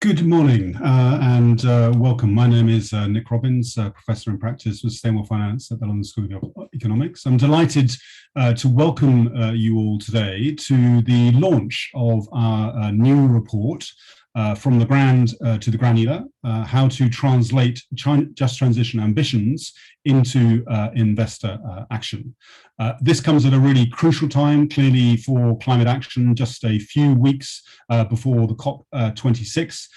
Good morning and welcome. My name is Nick Robbins, Professor in Practice with Sustainable Finance at the London School of Economics. I'm delighted to welcome you all today to the launch of our new report from the Grand to the Granular, how to translate just transition ambitions into investor action. This comes at a really crucial time, clearly, for climate action, just a few weeks before the COP26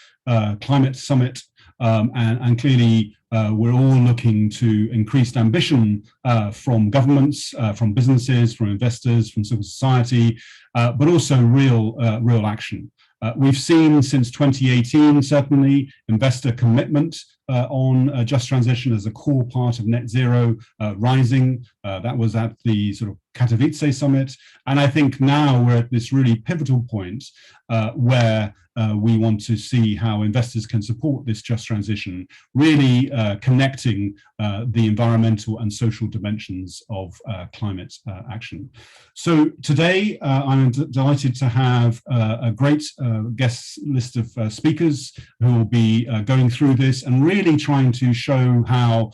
climate summit, and clearly we're all looking to increased ambition from governments, from businesses, from investors, from civil society, but also real action. We've seen since 2018, certainly, investor commitment on just transition as a core part of net zero rising. That was at the sort of Katowice summit. And I think now we're at this really pivotal point where we want to see how investors can support this just transition, really connecting the environmental and social dimensions of climate action. So today, I'm delighted to have a great guest list of speakers who will be going through this and really trying to show how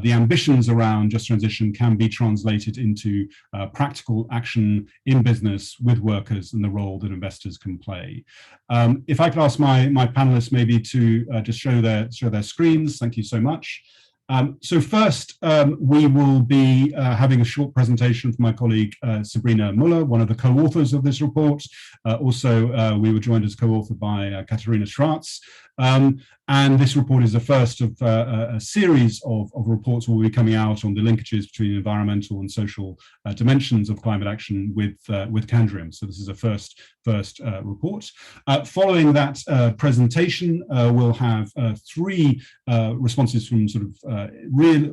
the ambitions around just transition can be translated into practical action in business with workers and the role that investors can play. If I could ask my panelists maybe to just show their screens. Thank you so much. So first, we will be having a short presentation from my colleague Sabrina Muller, one of the co-authors of this report. Also, we were joined as co-author by Katarina Schwartz. And this report is the first of a series of reports that will be coming out on the linkages between environmental and social dimensions of climate action with Candriam. So this is a first report. Following that presentation, we'll have three responses from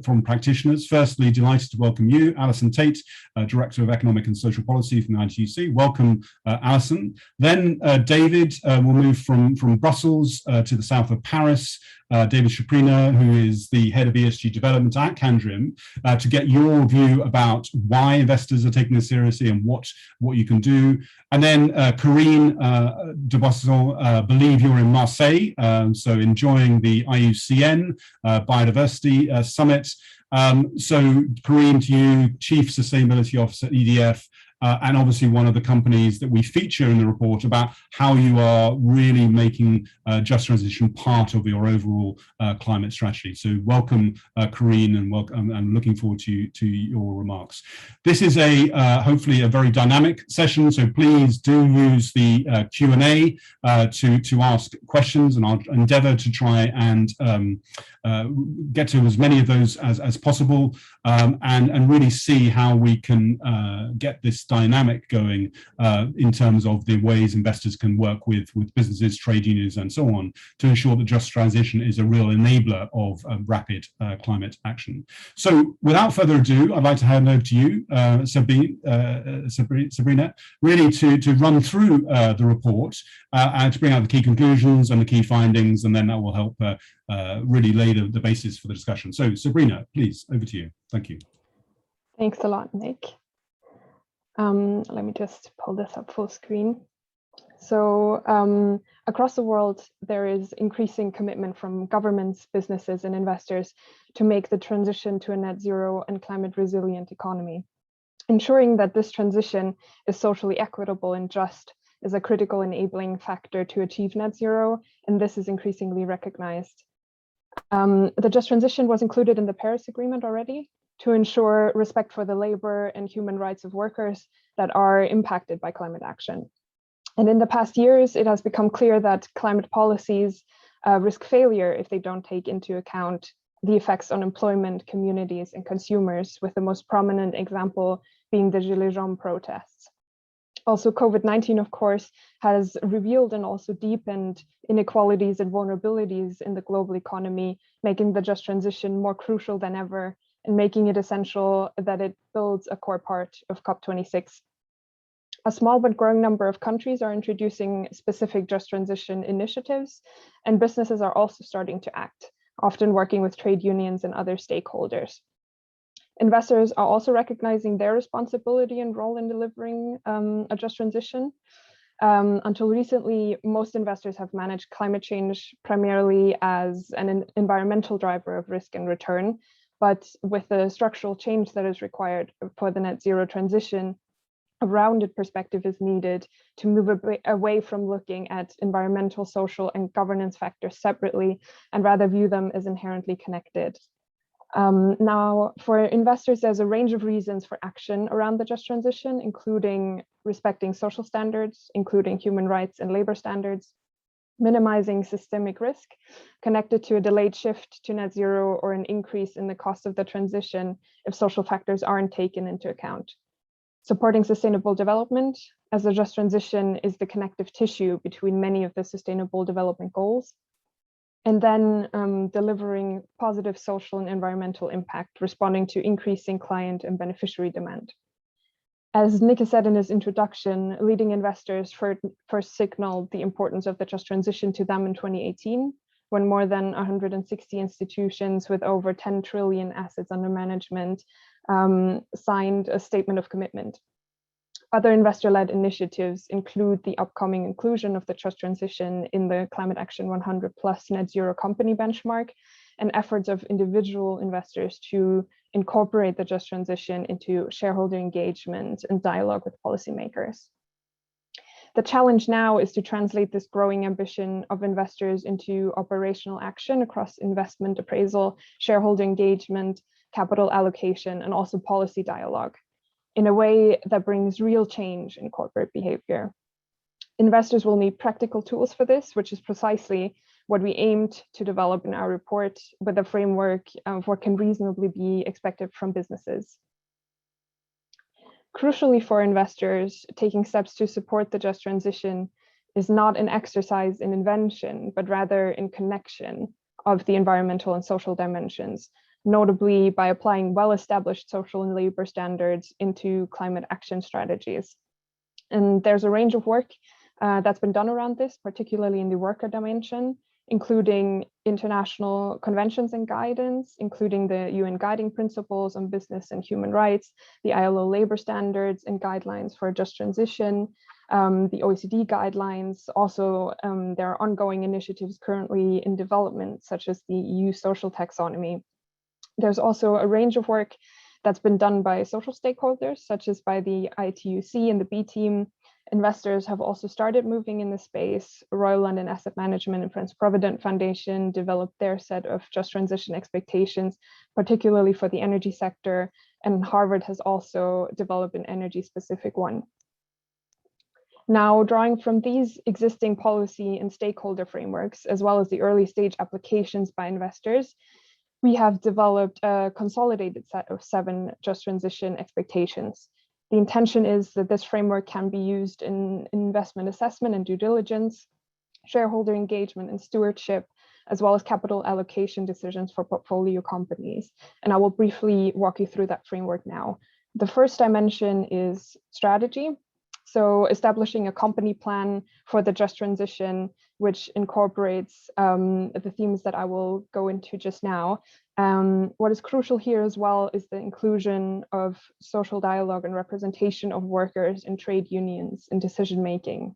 from practitioners. Firstly, delighted to welcome you, Alison Tate, Director of Economic and Social Policy from the ITUC. Welcome, Alison. Then David will move from Brussels to the south of Paris. David Czupryna, who is the head of ESG development at Candriam, to get your view about why investors are taking this seriously and what you can do. And then Carine de Boissezon, believe you're in Marseille, so enjoying the IUCN Biodiversity Summit. So Carine, to you, Chief Sustainability Officer at EDF, and obviously one of the companies that we feature in the report about how you are really making just transition part of your overall climate strategy. So welcome, Carine, and welcome. I'm looking forward to your remarks. This is hopefully a very dynamic session, so please do use the Q&A to ask questions, and I'll endeavour to try and get to as many of those as possible, and really see how we can get this dynamic going in terms of the ways investors can work with businesses, trade unions, and so on, to ensure that just transition is a real enabler of rapid climate action. So without further ado, I'd like to hand over to you, Sabrina, really to run through the report and to bring out the key conclusions and the key findings, and then that will help really lay the basis for the discussion. So Sabrina, please, over to you. Thank you. Thanks a lot, Nick. Let me just pull this up full screen. So across the world, there is increasing commitment from governments, businesses, and investors to make the transition to a net zero and climate resilient economy. Ensuring that this transition is socially equitable and just is a critical enabling factor to achieve net zero, and this is increasingly recognized. The just transition was included in the Paris Agreement already to ensure respect for the labor and human rights of workers that are impacted by climate action. And in the past years, it has become clear that climate policies risk failure if they don't take into account the effects on employment, communities, and consumers, with the most prominent example being the Gilets jaunes protests. Also, COVID-19, of course, has revealed and also deepened inequalities and vulnerabilities in the global economy, making the just transition more crucial than ever, and making it essential that it builds a core part of COP26. A small but growing number of countries are introducing specific just transition initiatives, and businesses are also starting to act, often working with trade unions and other stakeholders. Investors are also recognizing their responsibility and role in delivering a just transition. Until recently, most investors have managed climate change primarily as an environmental driver of risk and return. But with the structural change that is required for the net zero transition, a rounded perspective is needed to move away from looking at environmental, social, and governance factors separately and rather view them as inherently connected. Now, for investors, there's a range of reasons for action around the just transition, including respecting social standards, including human rights and labor standards, minimizing systemic risk connected to a delayed shift to net zero or an increase in the cost of the transition if social factors aren't taken into account. Supporting sustainable development, as the just transition is the connective tissue between many of the sustainable development goals. And then delivering positive social and environmental impact, responding to increasing client and beneficiary demand. As Nick said in his introduction, leading investors first signaled the importance of the just transition to them in 2018, when more than 160 institutions with over 10 trillion assets under management signed a statement of commitment. Other investor-led initiatives include the upcoming inclusion of the just transition in the Climate Action 100 Plus Net Zero Company benchmark and efforts of individual investors to incorporate the just transition into shareholder engagement and dialogue with policymakers. The challenge now is to translate this growing ambition of investors into operational action across investment appraisal, shareholder engagement, capital allocation, and also policy dialogue, in a way that brings real change in corporate behavior. Investors will need practical tools for this, which is precisely what we aimed to develop in our report with a framework of what can reasonably be expected from businesses. Crucially for investors, taking steps to support the just transition is not an exercise in invention, but rather in connection of the environmental and social dimensions, notably by applying well-established social and labor standards into climate action strategies. And there's a range of work that's been done around this, particularly in the worker dimension, including international conventions and guidance, including the UN Guiding Principles on Business and Human Rights, the ILO labor standards and guidelines for just transition, the OECD guidelines. Also, there are ongoing initiatives currently in development, such as the EU social taxonomy. There's also a range of work that's been done by social stakeholders, such as by the ITUC and the B team. Investors have also started moving in the space. Royal London Asset Management and Prince Provident Foundation developed their set of just transition expectations, particularly for the energy sector, and Harvard has also developed an energy-specific one. Now, drawing from these existing policy and stakeholder frameworks, as well as the early stage applications by investors, we have developed a consolidated set of 7 just transition expectations. The intention is that this framework can be used in investment assessment and due diligence, shareholder engagement and stewardship, as well as capital allocation decisions for portfolio companies. And I will briefly walk you through that framework now. The first dimension is strategy. So establishing a company plan for the just transition, which incorporates the themes that I will go into just now. What is crucial here as well is the inclusion of social dialogue and representation of workers and trade unions in decision-making.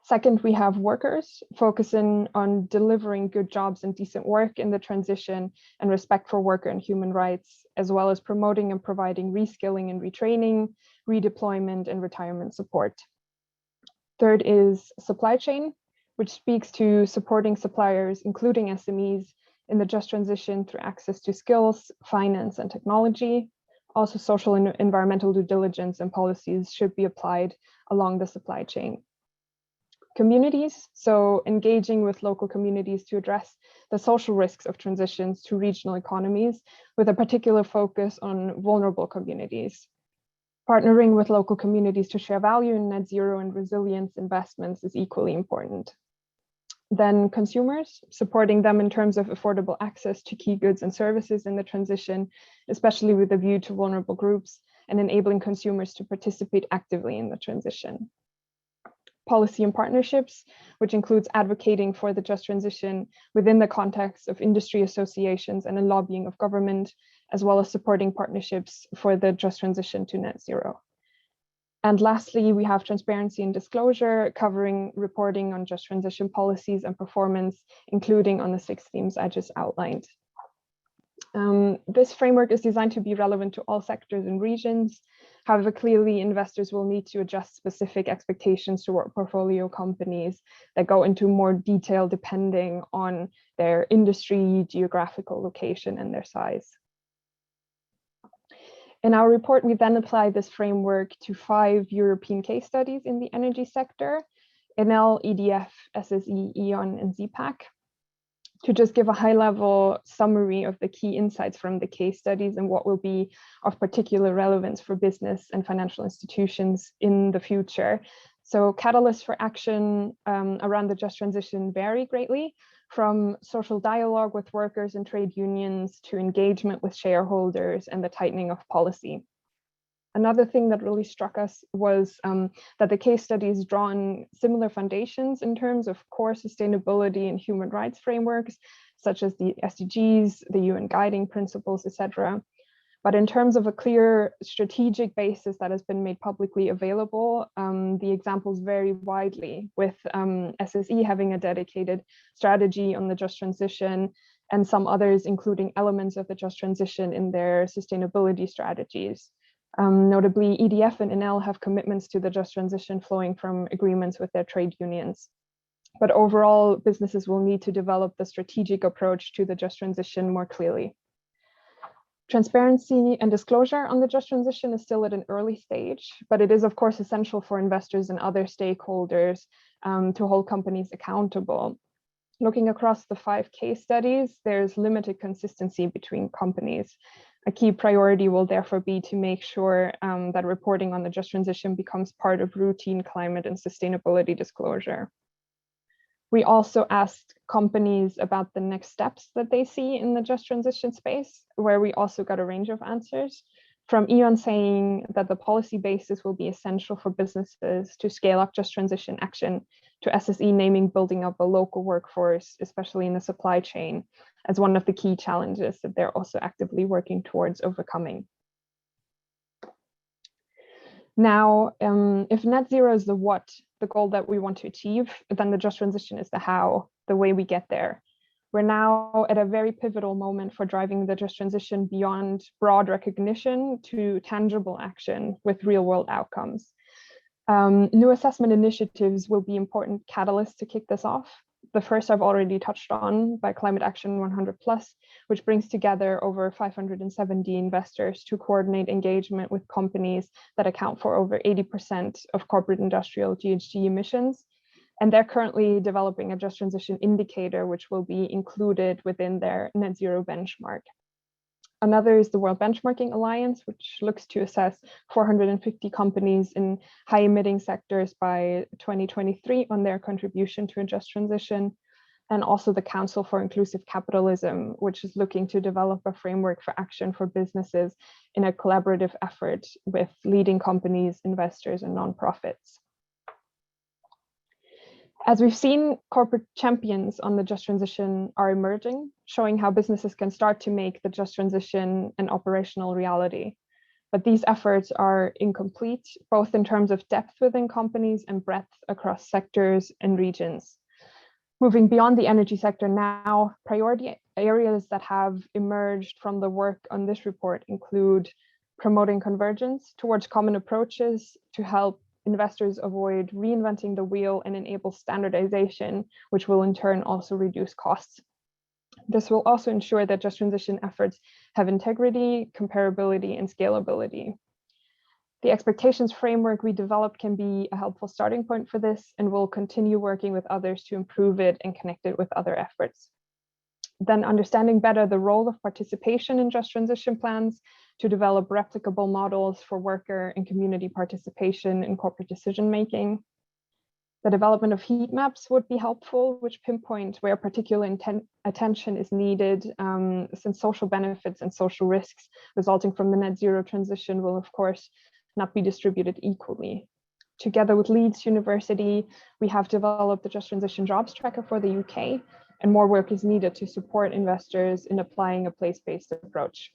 Second, we have workers focusing on delivering good jobs and decent work in the transition and respect for worker and human rights, as well as promoting and providing reskilling and retraining, redeployment and retirement support. Third is supply chain, which speaks to supporting suppliers, including SMEs, in the just transition through access to skills, finance, and technology. Also, social and environmental due diligence and policies should be applied along the supply chain. Communities, so engaging with local communities to address the social risks of transitions to regional economies, with a particular focus on vulnerable communities. Partnering with local communities to share value in net zero and resilience investments is equally important. Then consumers, supporting them in terms of affordable access to key goods and services in the transition, especially with a view to vulnerable groups, and enabling consumers to participate actively in the transition. Policy and partnerships, which includes advocating for the just transition within the context of industry associations and the lobbying of government, as well as supporting partnerships for the just transition to net zero. And lastly, we have transparency and disclosure, covering reporting on just transition policies and performance, including on the 6 themes I just outlined. This framework is designed to be relevant to all sectors and regions. However, clearly investors will need to adjust specific expectations to portfolio companies that go into more detail depending on their industry, geographical location, and their size. In our report, we then applied this framework to 5 European case studies in the energy sector, Enel, EDF, SSE, E.ON, and ZPAC. To just give a high-level summary of the key insights from the case studies and what will be of particular relevance for business and financial institutions in the future. So catalysts for action around the just transition vary greatly, from social dialogue with workers and trade unions to engagement with shareholders and the tightening of policy. Another thing that really struck us was that the case studies draw on similar foundations in terms of core sustainability and human rights frameworks, such as the SDGs, the UN guiding principles, etc. But in terms of a clear strategic basis that has been made publicly available, the examples vary widely, with SSE having a dedicated strategy on the just transition and some others including elements of the just transition in their sustainability strategies. Notably, EDF and Enel have commitments to the just transition flowing from agreements with their trade unions. But overall, businesses will need to develop the strategic approach to the just transition more clearly. Transparency and disclosure on the just transition is still at an early stage, but it is of course essential for investors and other stakeholders to hold companies accountable. Looking across the 5 case studies, there's limited consistency between companies. A key priority will therefore be to make sure that reporting on the just transition becomes part of routine climate and sustainability disclosure. We also asked companies about the next steps that they see in the just transition space, where we also got a range of answers, from E.ON saying that the policy basis will be essential for businesses to scale up just transition action, to SSE naming building up a local workforce, especially in the supply chain, as one of the key challenges that they're also actively working towards overcoming. Now, if net zero is the what, the goal that we want to achieve, then the just transition is the how, the way we get there. We're now at a very pivotal moment for driving the just transition beyond broad recognition to tangible action with real world outcomes. New assessment initiatives will be important catalysts to kick this off. The first I've already touched on by Climate Action 100+, which brings together over 570 investors to coordinate engagement with companies that account for over 80% of corporate industrial GHG emissions. And they're currently developing a just transition indicator, which will be included within their net zero benchmark. Another is the World Benchmarking Alliance, which looks to assess 450 companies in high emitting sectors by 2023 on their contribution to a just transition. And also the Council for Inclusive Capitalism, which is looking to develop a framework for action for businesses in a collaborative effort with leading companies, investors, and nonprofits. As we've seen, corporate champions on the just transition are emerging, showing how businesses can start to make the just transition an operational reality. But these efforts are incomplete, both in terms of depth within companies and breadth across sectors and regions. Moving beyond the energy sector now, priority areas that have emerged from the work on this report include promoting convergence towards common approaches to help investors avoid reinventing the wheel and enable standardization, which will in turn also reduce costs. This will also ensure that just transition efforts have integrity, comparability, and scalability. The expectations framework we developed can be a helpful starting point for this, and we'll continue working with others to improve it and connect it with other efforts. Then understanding better the role of participation in just transition plans to develop replicable models for worker and community participation in corporate decision-making. The development of heat maps would be helpful, which pinpoint where particular attention is needed, since social benefits and social risks resulting from the net zero transition will, of course, not be distributed equally. Together with Leeds University, we have developed the Just Transition Jobs Tracker for the UK, and more work is needed to support investors in applying a place-based approach.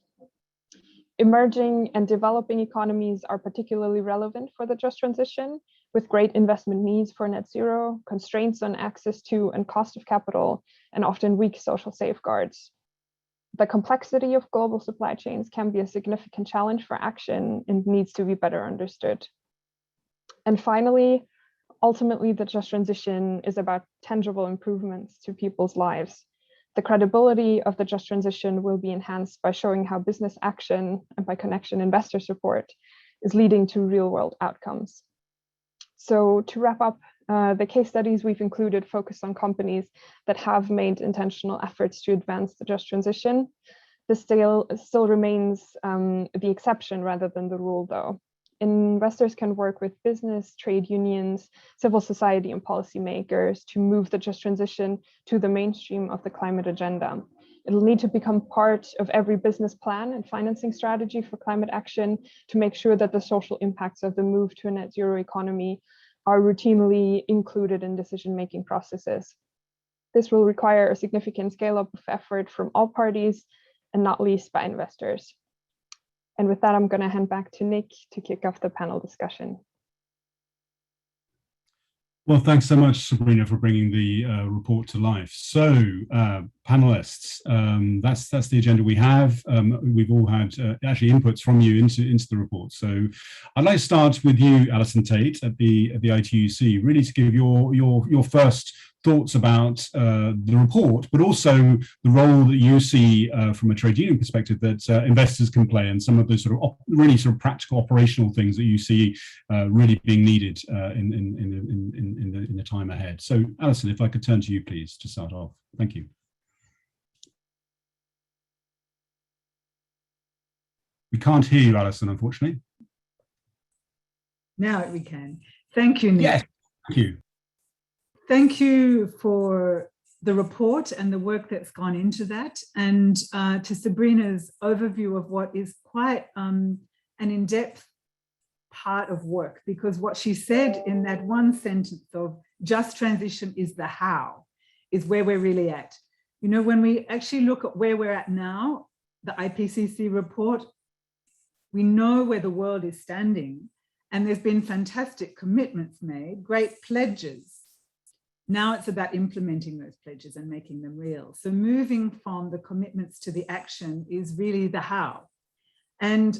Emerging and developing economies are particularly relevant for the just transition, with great investment needs for net zero, constraints on access to and cost of capital, and often weak social safeguards. The complexity of global supply chains can be a significant challenge for action and needs to be better understood. And finally, ultimately, the just transition is about tangible improvements to people's lives. The credibility of the just transition will be enhanced by showing how business action, and by connection investor support, is leading to real world outcomes. So to wrap up, the case studies we've included focus on companies that have made intentional efforts to advance the just transition. This still remains the exception rather than the rule, though. Investors can work with business, trade unions, civil society, and policymakers to move the just transition to the mainstream of the climate agenda. It'll need to become part of every business plan and financing strategy for climate action to make sure that the social impacts of the move to a net zero economy are routinely included in decision-making processes. This will require a significant scale-up of effort from all parties, and not least by investors. And with that, I'm going to hand back to Nick to kick off the panel discussion. Well, thanks so much, Sabrina, for bringing the report to life. So, panelists, that's the agenda we have. We've all had actually inputs from you into the report. So, I'd like to start with you, Alison Tate, at the ITUC, really to give your first thoughts about the report, but also the role that you see from a trade union perspective that investors can play, and some of the really practical operational things that you see really being needed in the time ahead. So, Alison, if I could turn to you, please, to start off. Thank you. We can't hear you, Alison, unfortunately. Now we can. Thank you, Nick. Yes, thank you. Thank you for the report and the work that's gone into that, and to Sabrina's overview of what is quite an in-depth part of work, because what she said in that one sentence of just transition is the how, is where we're really at. You know, when we actually look at where we're at now, the IPCC report, we know where the world is standing, and there's been fantastic commitments made, great pledges. Now it's about implementing those pledges and making them real. So moving from the commitments to the action is really the how. And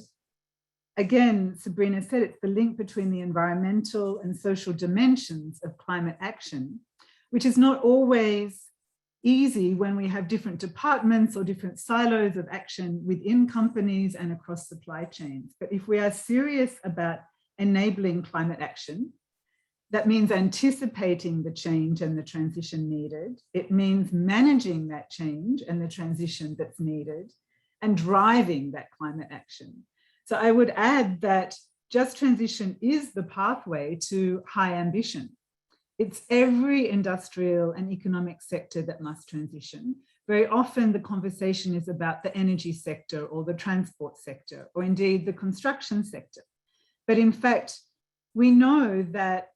again, Sabrina said it's the link between the environmental and social dimensions of climate action, which is not always easy when we have different departments or different silos of action within companies and across supply chains. But if we are serious about enabling climate action, that means anticipating the change and the transition needed. It means managing that change and the transition that's needed, and driving that climate action. So I would add that just transition is the pathway to high ambition. It's every industrial and economic sector that must transition. Very often the conversation is about the energy sector or the transport sector, or indeed the construction sector. But in fact, we know that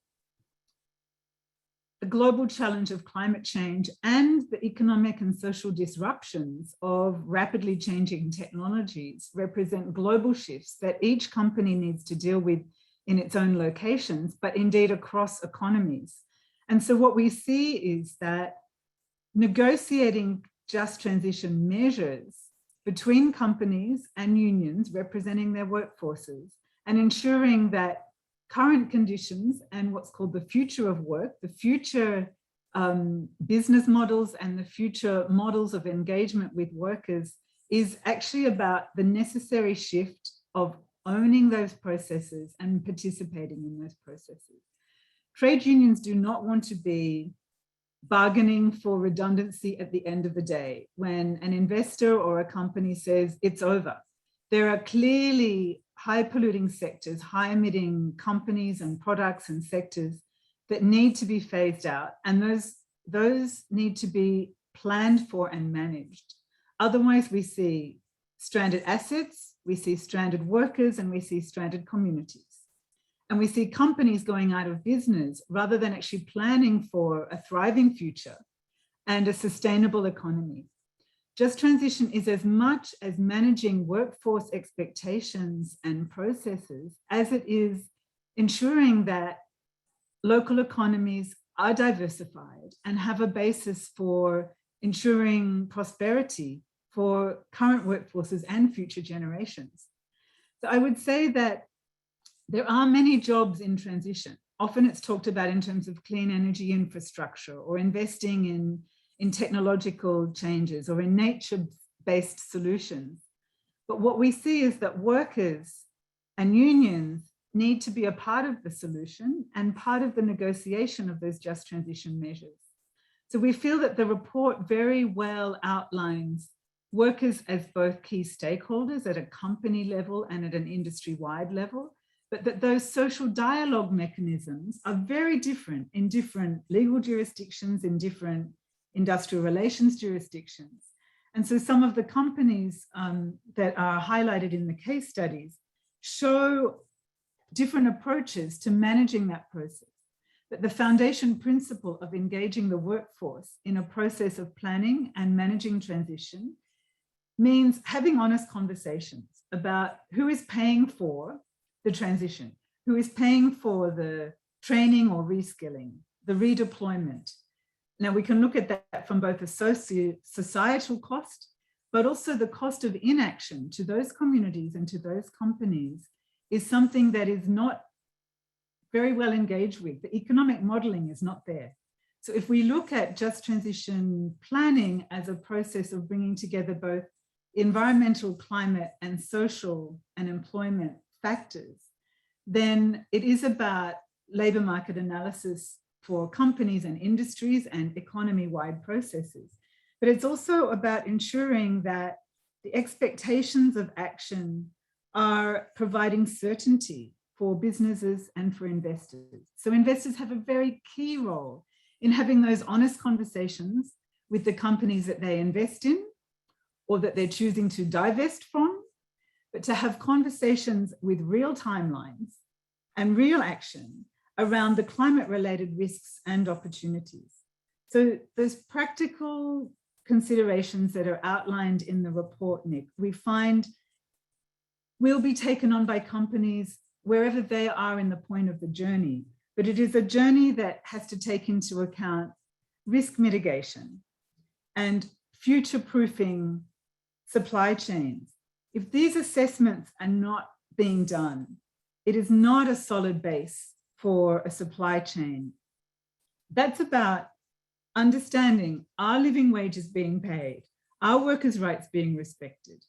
the global challenge of climate change and the economic and social disruptions of rapidly changing technologies represent global shifts that each company needs to deal with in its own locations, but indeed across economies. And so what we see is that negotiating just transition measures between companies and unions representing their workforces, and ensuring that current conditions and what's called the future of work, the future business models and the future models of engagement with workers is actually about the necessary shift of owning those processes and participating in those processes. Trade unions do not want to be bargaining for redundancy at the end of the day when an investor or a company says it's over. There are clearly high polluting sectors, high emitting companies and products and sectors that need to be phased out, and those need to be planned for and managed. Otherwise, we see stranded assets, we see stranded workers, and we see stranded communities. And we see companies going out of business rather than actually planning for a thriving future and a sustainable economy. just transition is as much as managing workforce expectations and processes as it is ensuring that local economies are diversified and have a basis for ensuring prosperity for current workforces and future generations. So I would say that there are many jobs in transition. Often it's talked about in terms of clean energy infrastructure or investing in technological changes or in nature-based solutions. But what we see is that workers and unions need to be a part of the solution and part of the negotiation of those just transition measures. So we feel that the report very well outlines workers as both key stakeholders at a company level and at an industry-wide level, but that those social dialogue mechanisms are very different in different legal jurisdictions, in different industrial relations jurisdictions. And so some of the companies that are highlighted in the case studies show different approaches to managing that process. But the foundation principle of engaging the workforce in a process of planning and managing transition means having honest conversations about who is paying for the transition, who is paying for the training or reskilling, the redeployment. Now we can look at that from both a societal cost, but also the cost of inaction to those communities and to those companies is something that is not very well engaged with. The economic modeling is not there. So if we look at just transition planning as a process of bringing together both environmental, climate, and social and employment factors, then it is about labor market analysis for companies and industries and economy-wide processes. But it's also about ensuring that the expectations of action are providing certainty for businesses and for investors. So investors have a very key role in having those honest conversations with the companies that they invest in or that they're choosing to divest from, but to have conversations with real timelines and real action around the climate-related risks and opportunities. So those practical considerations that are outlined in the report, Nick, we find will be taken on by companies wherever they are in the point of the journey. But it is a journey that has to take into account risk mitigation and future-proofing supply chains. If these assessments are not being done, it is not a solid base for a supply chain. That's about understanding, are living wages being paid? Are workers' rights being respected?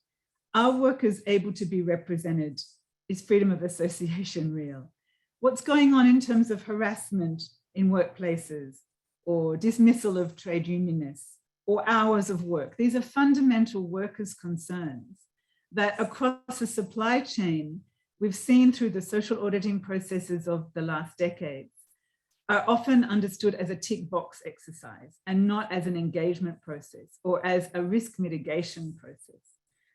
Are workers able to be represented? Is freedom of association real? What's going on in terms of harassment in workplaces or dismissal of trade unionists or hours of work? These are fundamental workers' concerns that across a supply chain, we've seen through the social auditing processes of the last decades, are often understood as a tick box exercise and not as an engagement process or as a risk mitigation process.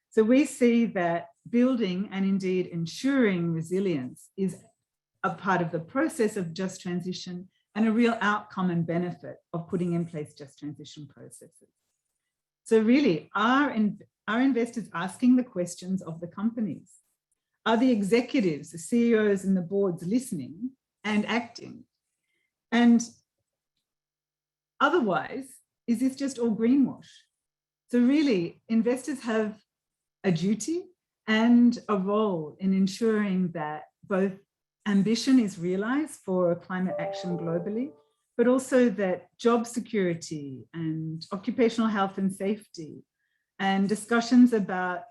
So we see that building and indeed ensuring resilience is a part of the process of just transition and a real outcome and benefit of putting in place just transition processes. So really, are investors asking the questions of the companies? Are the executives, the CEOs and the boards listening and acting? And otherwise, is this just all greenwash? So really, investors have a duty and a role in ensuring that both ambition is realized for climate action globally, but also that job security and occupational health and safety and discussions about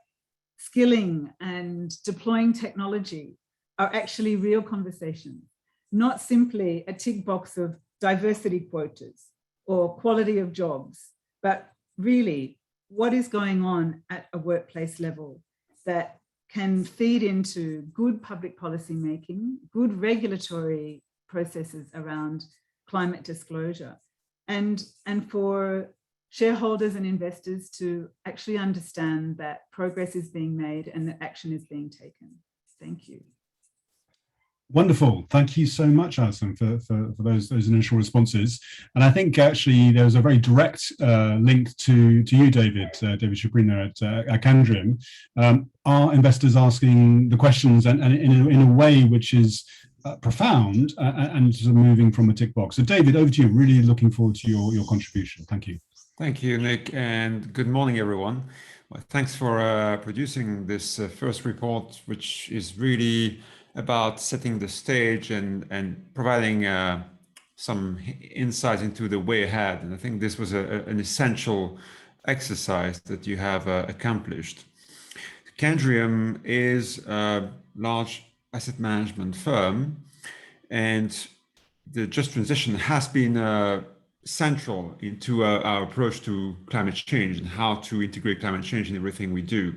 skilling and deploying technology are actually real conversations, not simply a tick box of diversity quotas or quality of jobs, but really what is going on at a workplace level that can feed into good public policy making, good regulatory processes around climate disclosure, and for shareholders and investors to actually understand that progress is being made and that action is being taken. Thank you. Wonderful. Thank you so much, Alison, for those initial responses. And I think actually there was a very direct link to you, David Shabrina at Candriam. Are investors asking the questions and in a way which is profound and sort of moving from a tick box? So David, over to you. Really looking forward to your contribution. Thank you. Thank you, Nick, and good morning, everyone. Well, thanks for producing this first report, which is really about setting the stage and providing some insights into the way ahead. And I think this was an essential exercise that you have accomplished. Candriam is a large asset management firm, and the just transition has been central into our approach to climate change and how to integrate climate change in everything we do.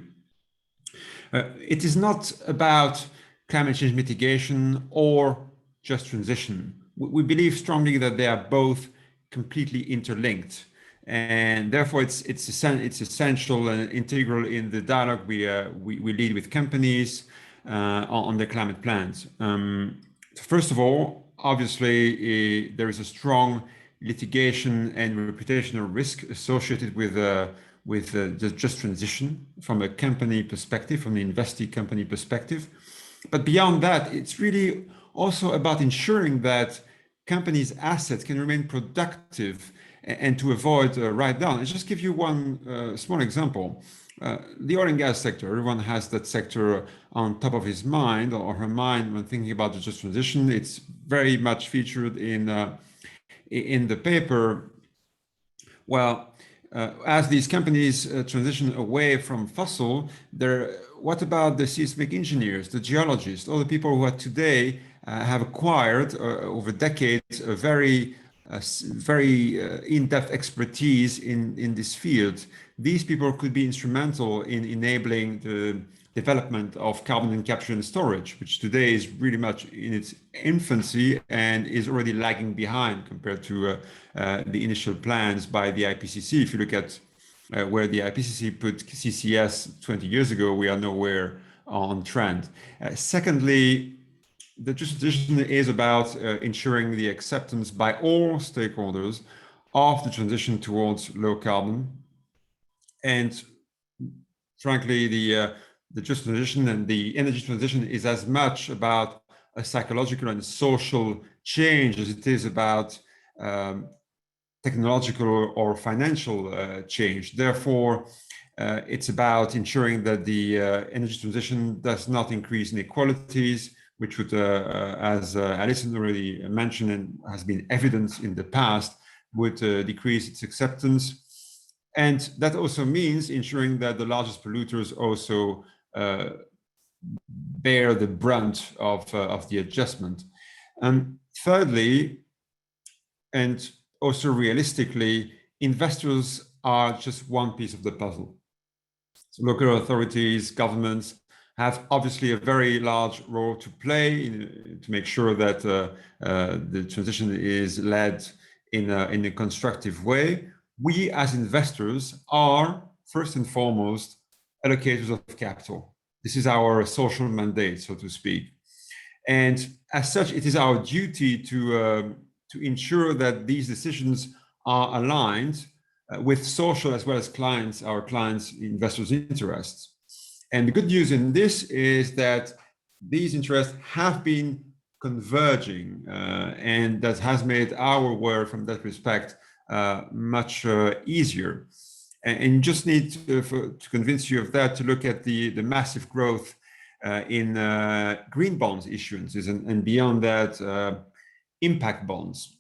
It is not about climate change mitigation or just transition. We believe strongly that they are both completely interlinked, and therefore it's essential and integral in the dialogue we lead with companies on their climate plans. First of all, obviously, there is a strong litigation and reputational risk associated with the just transition from a company perspective, from the investee company perspective. But beyond that, it's really also about ensuring that companies' assets can remain productive and to avoid write-down. I'll just give you one small example. The oil and gas sector, everyone has that sector on top of his mind or her mind when thinking about the just transition. It's very much featured in the paper. Well, as these companies transition away from fossil, what about the seismic engineers, the geologists, all the people who are today have acquired over decades a very in-depth expertise in this field? These people could be instrumental in enabling the development of carbon capture and storage, which today is really much in its infancy and is already lagging behind compared to the initial plans by the IPCC. If you look at where the IPCC put CCS 20 years ago, we are nowhere on trend. Secondly, the just transition is about ensuring the acceptance by all stakeholders of the transition towards low carbon. And frankly, the just transition and the energy transition is as much about a psychological and social change as it is about technological or financial change. Therefore, it's about ensuring that the energy transition does not increase inequalities, which would, as Alison already mentioned and has been evidence in the past, would decrease its acceptance. And that also means ensuring that the largest polluters also bear the brunt of the adjustment. And thirdly, and also realistically, investors are just one piece of the puzzle. So local authorities, governments have obviously a very large role to play to make sure that the transition is led in a constructive way. We as investors are first and foremost allocators of capital. This is our social mandate, so to speak. And as such, it is our duty to ensure that these decisions are aligned with social as well as our clients' investors' interests. And the good news in this is that these interests have been converging, and that has made our work from that respect much easier. And you just need to convince you of that to look at the massive growth in green bonds issuances and beyond that, impact bonds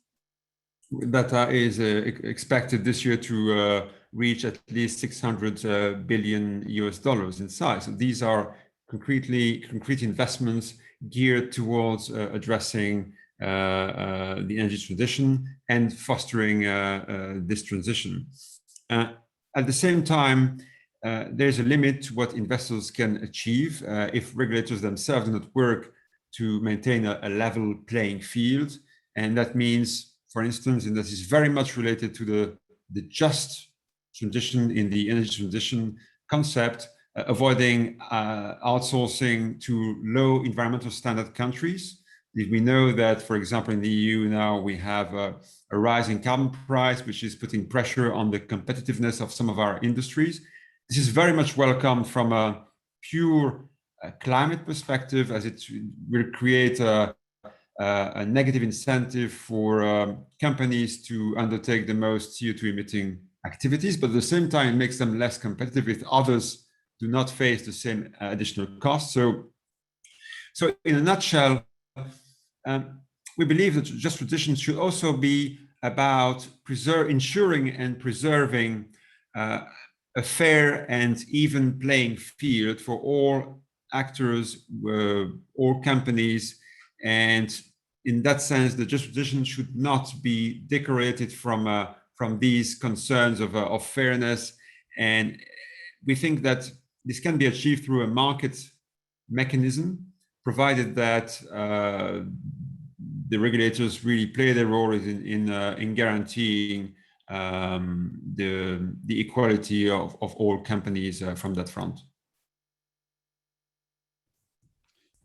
that is expected this year to reach at least $600 billion in size. So these are concrete investments geared towards addressing the energy transition and fostering this transition. At the same time, there's a limit to what investors can achieve if regulators themselves do not work to maintain a level playing field. And that means, for instance, and this is very much related to the just transition in the energy transition concept, avoiding outsourcing to low environmental standard countries We know that, for example, in the EU now we have a rising carbon price, which is putting pressure on the competitiveness of some of our industries. This is very much welcome from a pure climate perspective, as it will create a negative incentive for companies to undertake the most CO2 emitting activities, but at the same time, it makes them less competitive if others do not face the same additional costs. So in a nutshell, we believe that just transition should also be about ensuring and preserving a fair and even playing field for all actors, all companies. And in that sense, the just transition should not be decorated from these concerns of fairness. And we think that this can be achieved through a market mechanism, provided that the regulators really play their role in guaranteeing the equality of all companies from that front.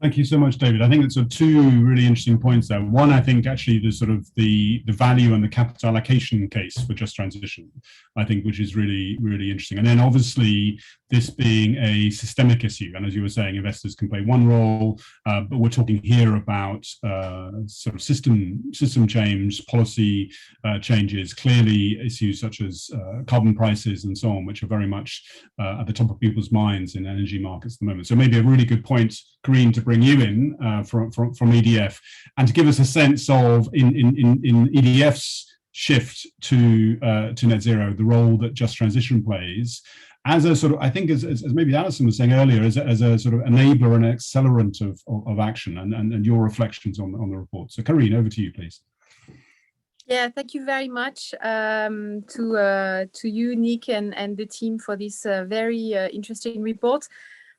Thank you so much, David. I think it's two really interesting points there. One, I think actually the value and the capital allocation case for just transition, I think, which is really, really interesting. And then obviously this being a systemic issue, and as you were saying, investors can play one role, but we're talking here about sort of system change, policy changes, clearly issues such as carbon prices and so on, which are very much at the top of people's minds in energy markets at the moment. So maybe a really good point, Carine, to bring you in from EDF, and to give us a sense of in EDF's shift to net zero, the role that just transition plays as a sort of, I think, as maybe Alison was saying earlier, as a sort of enabler and accelerant of action, and your reflections on the report. So Carine, over to you, please. Yeah, thank you very much to you, Nick, and the team for this very interesting report.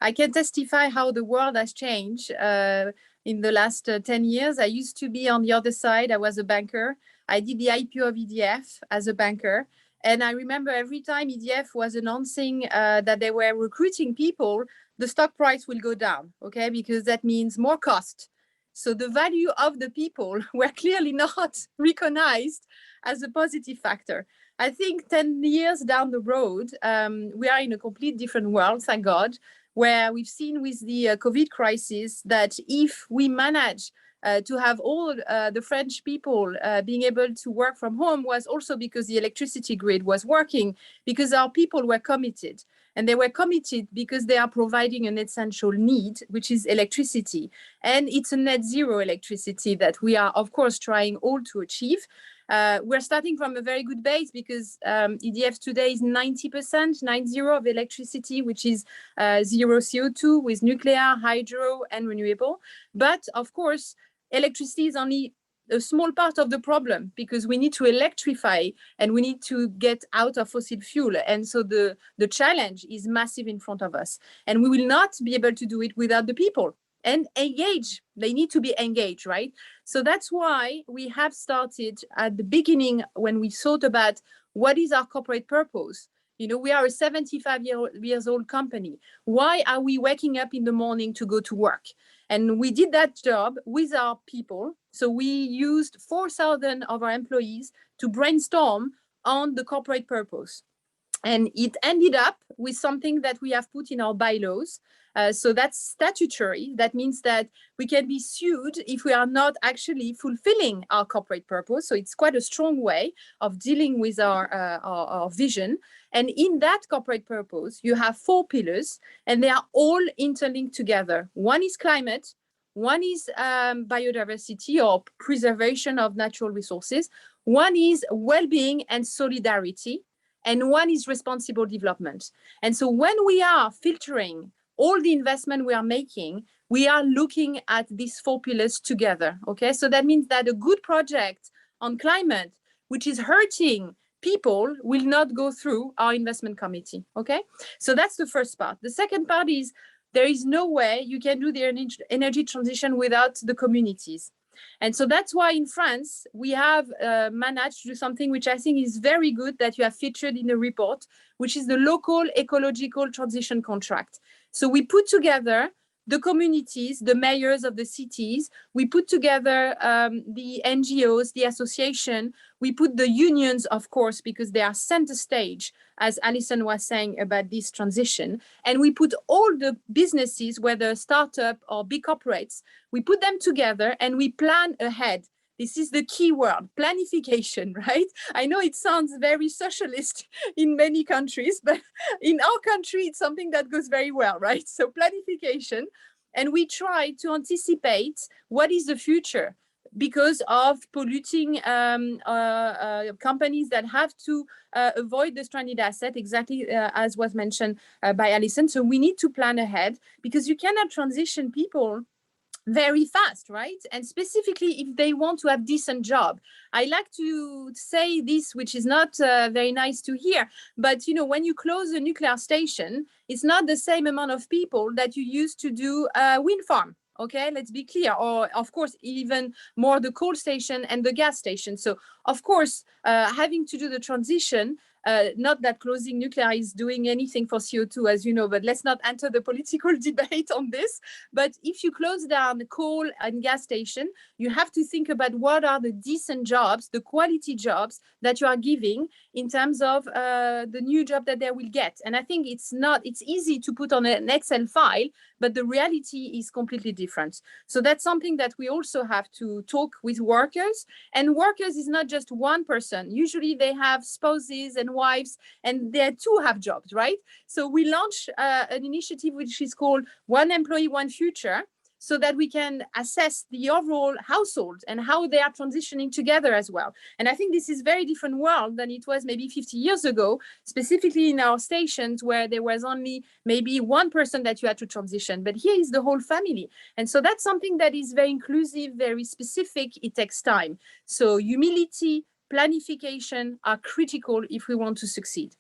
I can testify how the world has changed in the last 10 years. I used to be on the other side. I was a banker. I did the IPO of EDF as a banker. And I remember every time EDF was announcing that they were recruiting people, the stock price will go down, okay? Because that means more cost. So the value of the people were clearly not recognized as a positive factor. I think 10 years down the road, we are in a complete different world, thank God, where we've seen with the COVID crisis that if we manage to have all the French people being able to work from home was also because the electricity grid was working, because our people were committed. And they were committed because they are providing an essential need, which is electricity. And it's a net zero electricity that we are, of course, trying all to achieve. We're starting from a very good base because EDF today is 90%, 90 of electricity, which is zero CO2 with nuclear, hydro, and renewable. But of course, electricity is only a small part of the problem because we need to electrify and we need to get out of fossil fuel. And so the challenge is massive in front of us. And we will not be able to do it without the people. And engage, they need to be engaged, right? So that's why we have started at the beginning when we thought about what is our corporate purpose. You know, we are a 75-year-old company. Why are we waking up in the morning to go to work? And we did that job with our people. So we used 4,000 of our employees to brainstorm on the corporate purpose. And it ended up with something that we have put in our bylaws. So that's statutory. That means that we can be sued if we are not actually fulfilling our corporate purpose. So it's quite a strong way of dealing with our vision. And in that corporate purpose, you have 4 pillars, and they are all interlinked together. One is climate, one is biodiversity or preservation of natural resources, one is well-being and solidarity, and one is responsible development. And so when we are filtering all the investment we are making, we are looking at these 4 pillars together, okay? So that means that a good project on climate, which is hurting people, will not go through our investment committee, okay? So that's the first part. The second part is there is no way you can do the energy transition without the communities. And so that's why in France, we have managed to do something which I think is very good that you have featured in the report, which is the local ecological transition contract. So we put together the communities, the mayors of the cities. We put together the NGOs, the association. We put the unions, of course, because they are center stage, as Alison was saying about this transition. And we put all the businesses, whether startup or big corporates, we put them together and we plan ahead. This is the key word, planification, right? I know it sounds very socialist in many countries, but in our country, it's something that goes very well, right? So planification, and we try to anticipate what is the future because of polluting companies that have to avoid the stranded asset, exactly as was mentioned by Alison. So we need to plan ahead because you cannot transition people very fast, right? And specifically if they want to have decent job. I like to say this, which is not very nice to hear, but you know, when you close a nuclear station, it's not the same amount of people that you used to do a wind farm. Okay, let's be clear. Or of course, even more the coal station and the gas station. So of course, having to do the transition, not that closing nuclear is doing anything for CO2, as you know, but let's not enter the political debate on this. But if you close down the coal and gas station, you have to think about what are the decent jobs, the quality jobs that you are giving in terms of the new job that they will get. And I think it's easy to put on an Excel file, but the reality is completely different. So that's something that we also have to talk with workers. And workers is not just one person. Usually they have spouses and wives, and they too have jobs, right? So we launched an initiative which is called One Employee, One Future, so that we can assess the overall household and how they are transitioning together as well. And I think this is a very different world than it was maybe 50 years ago, specifically in our stations where there was only maybe one person that you had to transition, but here is the whole family. And so that's something that is very inclusive, very specific. It takes time. So humility, planification are critical if we want to succeed.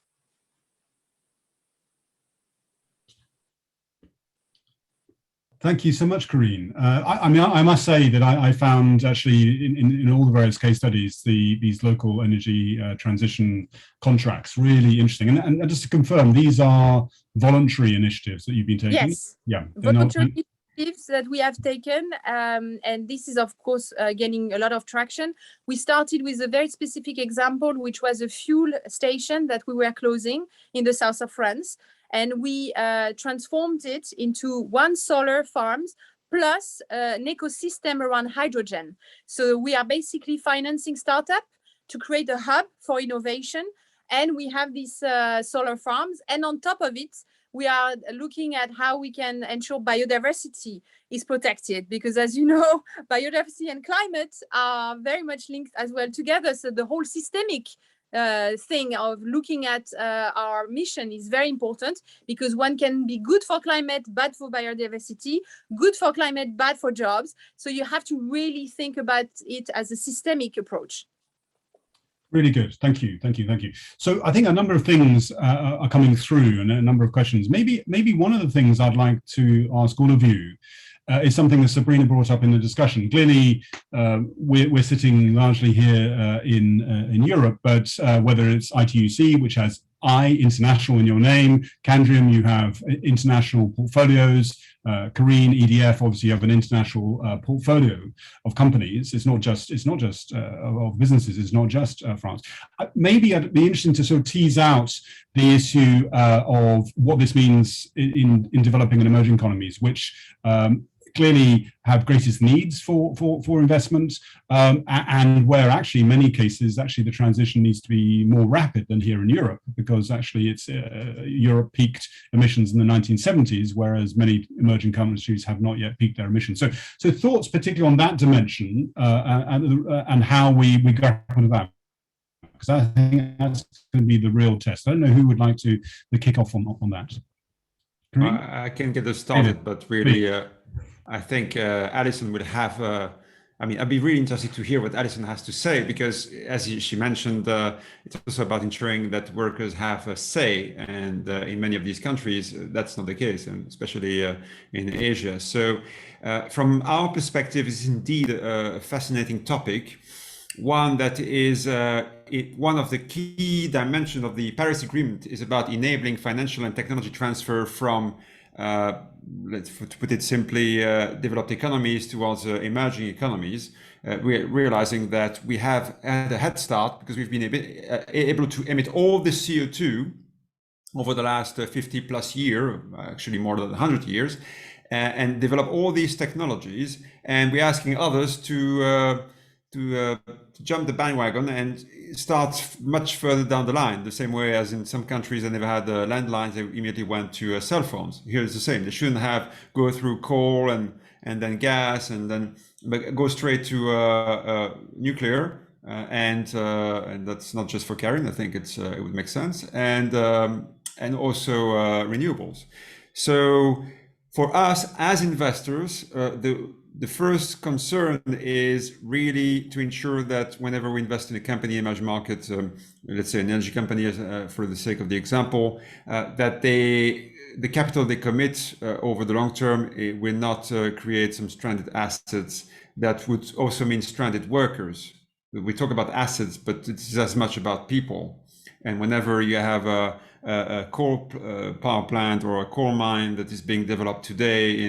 Thank you so much, Carine. I mean, I must say that I found actually in all the various case studies, these local energy transition contracts really interesting. And just to confirm, these are voluntary initiatives that you've been taking? Yes. Yeah. Voluntary initiatives that we have taken. And this is, of course, gaining a lot of traction. We started with a very specific example, which was a fuel station that we were closing in the south of France. And we transformed it into one solar farms plus an ecosystem around hydrogen. So we are basically financing startup to create a hub for innovation. And we have these solar farms. And on top of it, we are looking at how we can ensure biodiversity is protected. Because as you know, biodiversity and climate are very much linked as well together. So the whole systemic thing of looking at our mission is very important, because one can be good for climate, bad for biodiversity, good for climate, bad for jobs. So you have to really think about it as a systemic approach. Really good. Thank you. Thank you. Thank you. So I think a number of things are coming through and a number of questions. Maybe one of the things I'd like to ask all of you is something that Sabrina brought up in the discussion. Clearly, we're sitting largely here in Europe, but whether it's ITUC, which has international in your name, Candriam, you have international portfolios, Carine, EDF, obviously you have an international portfolio of companies. It's not just of businesses. It's not just France. Maybe I'd be interested to sort of tease out the issue of what this means in developing and emerging economies, which clearly have greatest needs for investment, and where actually in many cases actually the transition needs to be more rapid than here in Europe, because actually it's Europe peaked emissions in the 1970s, whereas many emerging countries have not yet peaked their emissions. So thoughts particularly on that dimension and how we grapple with that, because I think that's going to be the real test. I don't know who would like to kick off on that. I can get us started, but really I think Alison would have, I mean, I'd be really interested to hear what Alison has to say, because as she mentioned, it's also about ensuring that workers have a say. And in many of these countries, that's not the case, and especially in Asia. So from our perspective, it's indeed a fascinating topic. One that is one of the key dimensions of the Paris Agreement is about enabling financial and technology transfer from to put it simply, developed economies towards emerging economies, we're realizing that we have had a head start because we've been able to emit all the CO2 over the last 50 plus years, actually more than 100 years, and develop all these technologies. And we're asking others to jump the bandwagon and start much further down the line. The same way as in some countries they never had landlines, they immediately went to cell phones. Here it's the same. They shouldn't have go through coal and then gas and then go straight to nuclear. And that's not just for Carine. I think it would make sense. And also renewables. So for us as investors, the first concern is really to ensure that whenever we invest in a company, emerging market, let's say an energy company, for the sake of the example, that the capital they commit over the long term will not create some stranded assets that would also mean stranded workers. We talk about assets, but it's as much about people. And whenever you have a coal power plant or a coal mine that is being developed today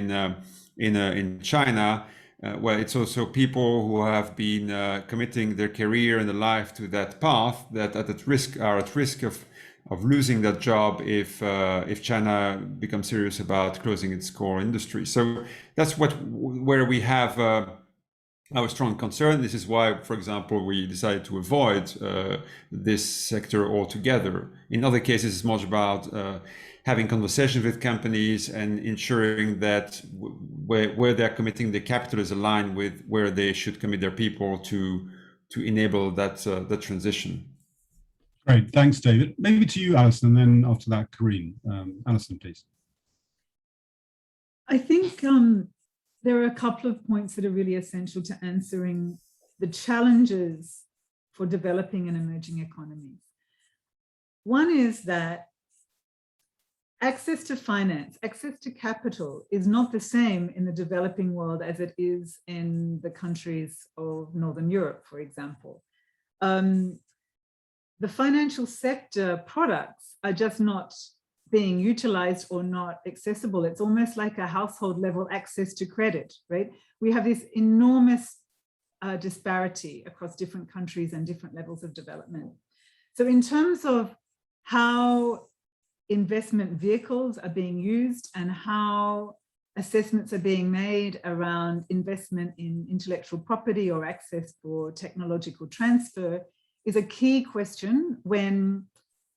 in China, well, it's also people who have been committing their career and their life to that path that are at risk of losing that job if China becomes serious about closing its core industry. So that's where we have our strong concern. This is why, for example, we decided to avoid this sector altogether. In other cases, it's much about having conversations with companies and ensuring that where they're committing the capital is aligned with where they should commit their people to enable that transition. Great, thanks, David. Maybe to you, Alison, and then after that, Carine. Alison, please. I think there are a couple of points that are really essential to answering the challenges for developing and emerging economies. One is that access to finance, access to capital is not the same in the developing world as it is in the countries of Northern Europe, for example. The financial sector products are just not being utilized or not accessible. It's almost like a household level access to credit, right? We have this enormous disparity across different countries and different levels of development. So in terms of how investment vehicles are being used and how assessments are being made around investment in intellectual property or access for technological transfer is a key question when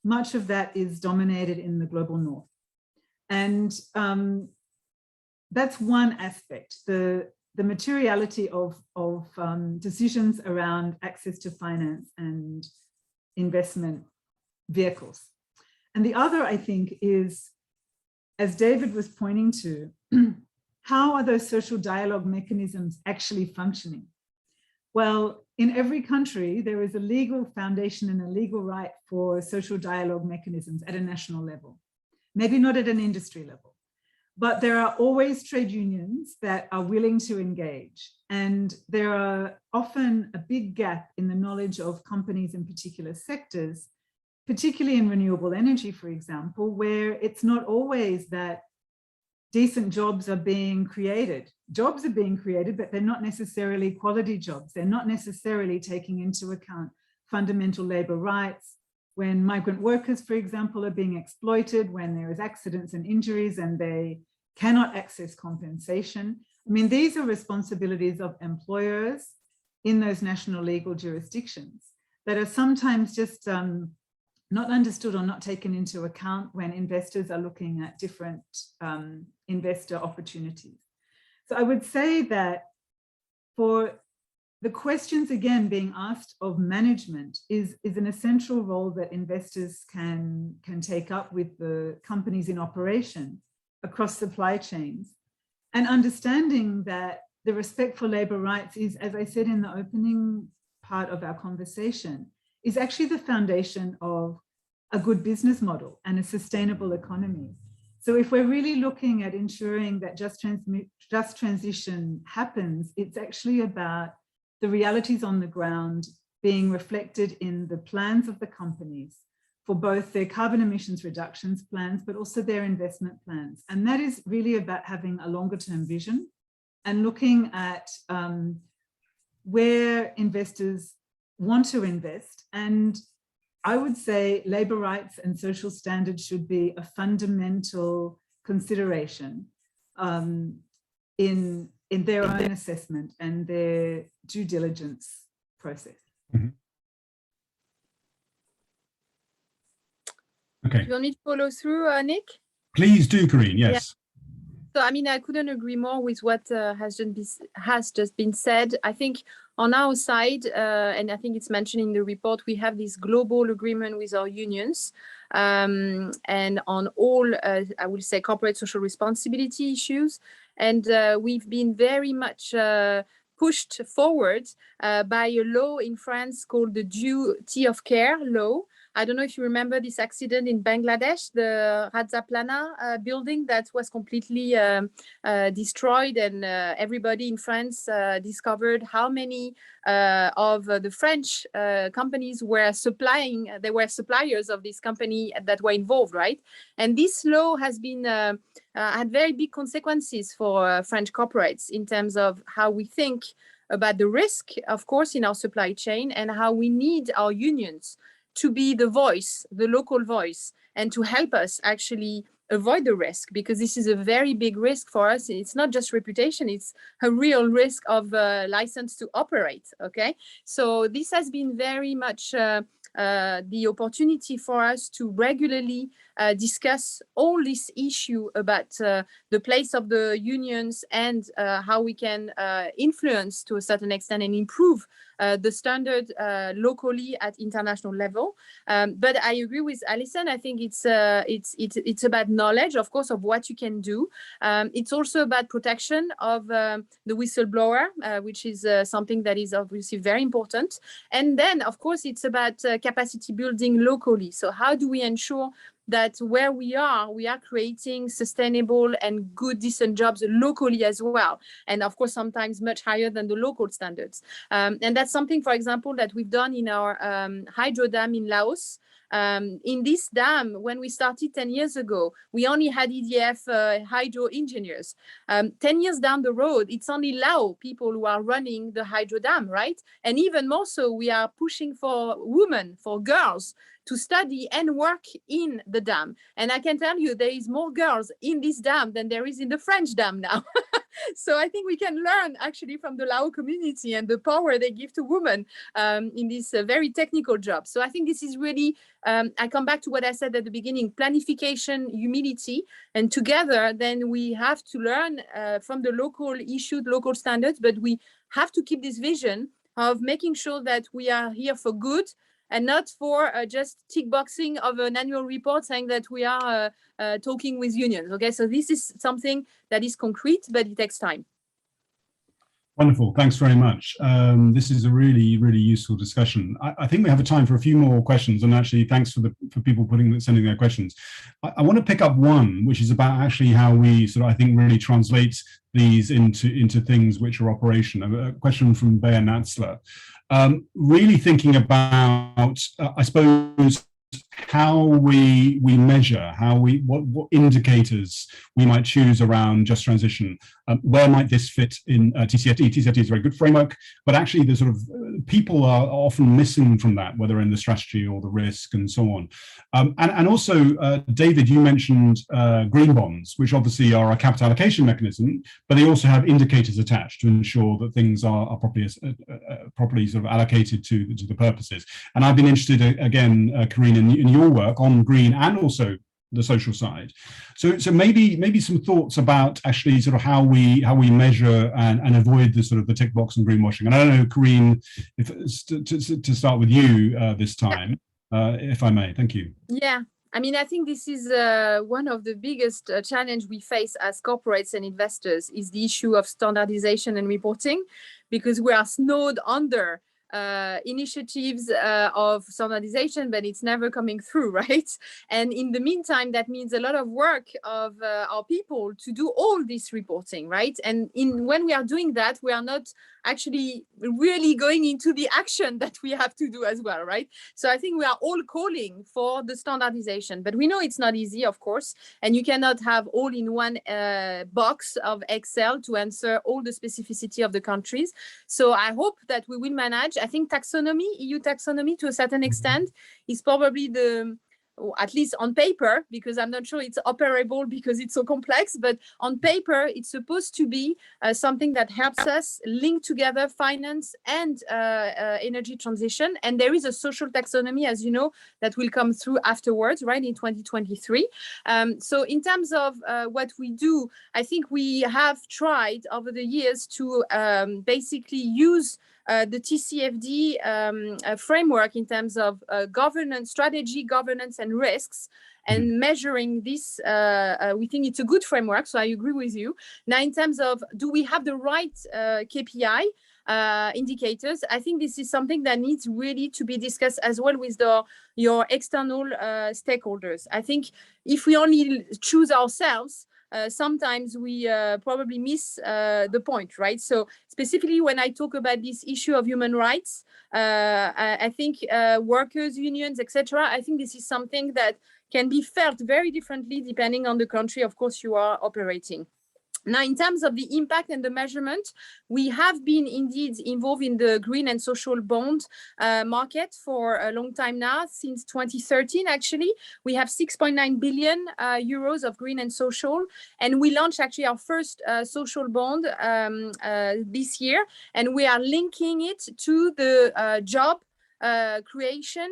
much of that is dominated in the global north. And that's one aspect, the materiality of decisions around access to finance and investment vehicles. And the other, I think, is, as David was pointing to, how are those social dialogue mechanisms actually functioning? Well, in every country, there is a legal foundation and a legal right for social dialogue mechanisms at a national level, maybe not at an industry level, but there are always trade unions that are willing to engage. And there are often a big gap in the knowledge of companies in particular sectors, particularly in renewable energy, for example, where it's not always that decent jobs are being created. Jobs are being created, but they're not necessarily quality jobs. They're not necessarily taking into account fundamental labor rights. When migrant workers, for example, are being exploited, when there is accidents and injuries and they cannot access compensation. I mean, these are responsibilities of employers in those national legal jurisdictions that are sometimes just not understood or not taken into account when investors are looking at different investor opportunities. So I would say that for the questions, again, being asked of management is an essential role that investors can take up with the companies in operation across supply chains, and understanding that the respect for labor rights is, as I said in the opening part of our conversation, is actually the foundation of a good business model and a sustainable economy. So if we're really looking at ensuring that just transition happens, it's actually about the realities on the ground being reflected in the plans of the companies for both their carbon emissions reductions plans, but also their investment plans. And that is really about having a longer term vision and looking at where investors want to invest. And I would say labor rights and social standards should be a fundamental consideration in their own assessment and their due diligence process. Mm-hmm. Okay. Do you want me to follow through, Nick? Please do, Carine. Yes. Yeah. So, I mean, I couldn't agree more with what has just been said. I think on our side, and I think it's mentioned in the report, we have this global agreement with our unions and on all, I would say, corporate social responsibility issues. And we've been very much pushed forward by a law in France called the Duty of Care law. I don't know if you remember this accident in Bangladesh, the Czupryna building that was completely destroyed, and everybody in France discovered how many of the French companies were supplying, they were suppliers of this company that were involved, right? And this law has been had very big consequences for French corporates in terms of how we think about the risk, of course, in our supply chain, and how we need our unions to be the voice, the local voice, and to help us actually avoid the risk, because this is a very big risk for us. It's not just reputation, it's a real risk of license to operate, okay? So this has been very much the opportunity for us to regularly discuss all this issue about the place of the unions and how we can influence to a certain extent and improve the standard locally at international level. But I agree with Alison. I think it's about knowledge, of course, of what you can do. It's also about protection of the whistleblower, which is something that is obviously very important. And then, of course, it's about capacity building locally. So how do we ensure that where we are creating sustainable and good, decent jobs locally as well. And of course, sometimes much higher than the local standards. And that's something, for example, that we've done in our hydro dam in Laos. In this dam, when we started 10 years ago, we only had EDF hydro engineers. 10 years down the road, it's only Lao people who are running the hydro dam, right? And even more so, we are pushing for women, for girls, to study and work in the dam. And I can tell you, there is more girls in this dam than there is in the French dam now. So I think we can learn actually from the Lao community and the power they give to women in this very technical job. So I think this is really, I come back to what I said at the beginning, planification, humility, and together then we have to learn from the local issued local standards, but we have to keep this vision of making sure that we are here for good and not for just tick boxing of an annual report saying that we are talking with unions. Okay, so this is something that is concrete, but it takes time. Wonderful, thanks very much. This is a really, really useful discussion. I think we have a time for a few more questions, and actually thanks for people sending their questions. I want to pick up one, which is about actually how we sort of, I think, really translate these into things which are operational. A question from Bayer Natzler. Really thinking about, I suppose, how we measure, what indicators we might choose around just transition. Where might this fit in TCFD? TCFD is a very good framework, but actually the sort of people are often missing from that, whether in the strategy or the risk and so on. And also, David, you mentioned green bonds, which obviously are a capital allocation mechanism, but they also have indicators attached to ensure that things are properly sort of allocated to the purposes. And I've been interested, again, Carine, in your work on green and also the social side. So maybe some thoughts about actually sort of how we measure and avoid the sort of the tick box and greenwashing. And I don't know, Carine, if to start with you this time, if I may. Thank you. Yeah. I mean, I think this is one of the biggest challenge we face as corporates and investors is the issue of standardization and reporting, because we are snowed under initiatives of standardization, but it's never coming through, right? And in the meantime, that means a lot of work of our people to do all this reporting, right? And when we are doing that, we are not actually really going into the action that we have to do as well, right? So I think we are all calling for the standardization, but we know it's not easy, of course, and you cannot have all in one box of Excel to answer all the specificity of the countries. So I hope that we will manage. I think taxonomy, EU taxonomy to a certain extent is probably at least on paper, because I'm not sure it's operable because it's so complex, but on paper, it's supposed to be something that helps us link together finance and energy transition. And there is a social taxonomy, as you know, that will come through afterwards, right, in 2023. So in terms of what we do, I think we have tried over the years to basically use the TCFD framework in terms of governance, strategy, governance, and risks, and measuring this. We think it's a good framework, so I agree with you. Now, in terms of do we have the right KPI indicators, I think this is something that needs really to be discussed as well with your external stakeholders. I think if we only choose ourselves, sometimes we probably miss the point, right? So specifically when I talk about this issue of human rights, I think workers, unions, etc., I think this is something that can be felt very differently depending on the country, of course, you are operating. Now, in terms of the impact and the measurement, we have been indeed involved in the green and social bond market for a long time now, since 2013, actually. We have 6.9 billion euros of green and social, and we launched actually our first social bond this year, and we are linking it to the job creation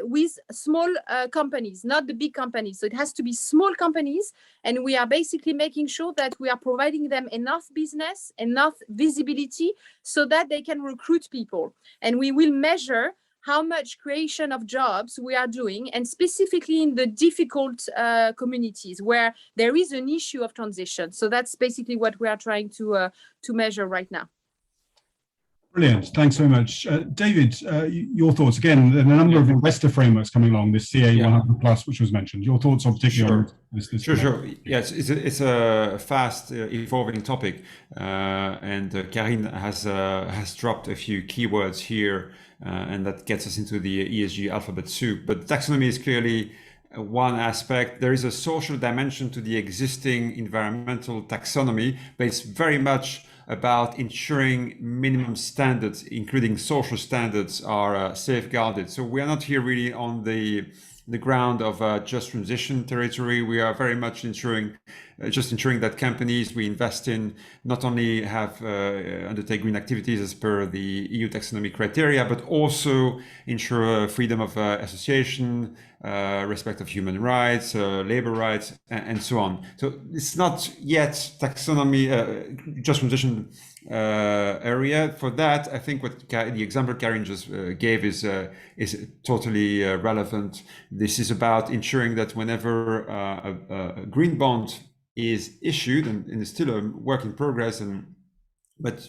with small companies, not the big companies. So it has to be small companies, and we are basically making sure that we are providing them enough business, enough visibility, so that they can recruit people. And we will measure how much creation of jobs we are doing, and specifically in the difficult communities where there is an issue of transition. So that's basically what we are trying to measure right now. Brilliant. Thanks very much. David, your thoughts. Again, there are a number of investor frameworks coming along, this CA 100 plus, which was mentioned. Your thoughts on particularly on this? Sure. Yes, it's a fast evolving topic, and Carine has dropped a few keywords here, and that gets us into the ESG alphabet soup. But taxonomy is clearly one aspect. There is a social dimension to the existing environmental taxonomy, but it's very much about ensuring minimum standards, including social standards, are safeguarded. So we are not here really on the ground of just transition territory. We are very much ensuring that companies we invest in not only have undertake green activities as per the EU taxonomy criteria, but also ensure freedom of association, respect of human rights, labor rights, and so on. So it's not yet taxonomy, just transition area. For that, I think what the example Carine just gave is totally relevant. This is about ensuring that whenever a green bond is issued, and it's still a work in progress, but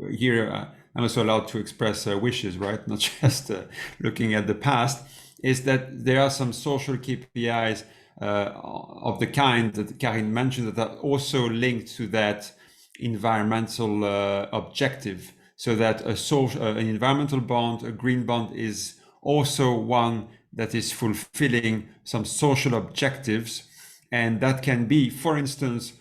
here I'm also allowed to express wishes, right? Not just looking at the past, is that there are some social KPIs of the kind that Carine mentioned that are also linked to that environmental objective, so that an environmental bond, a green bond, is also one that is fulfilling some social objectives. And that can be, for instance,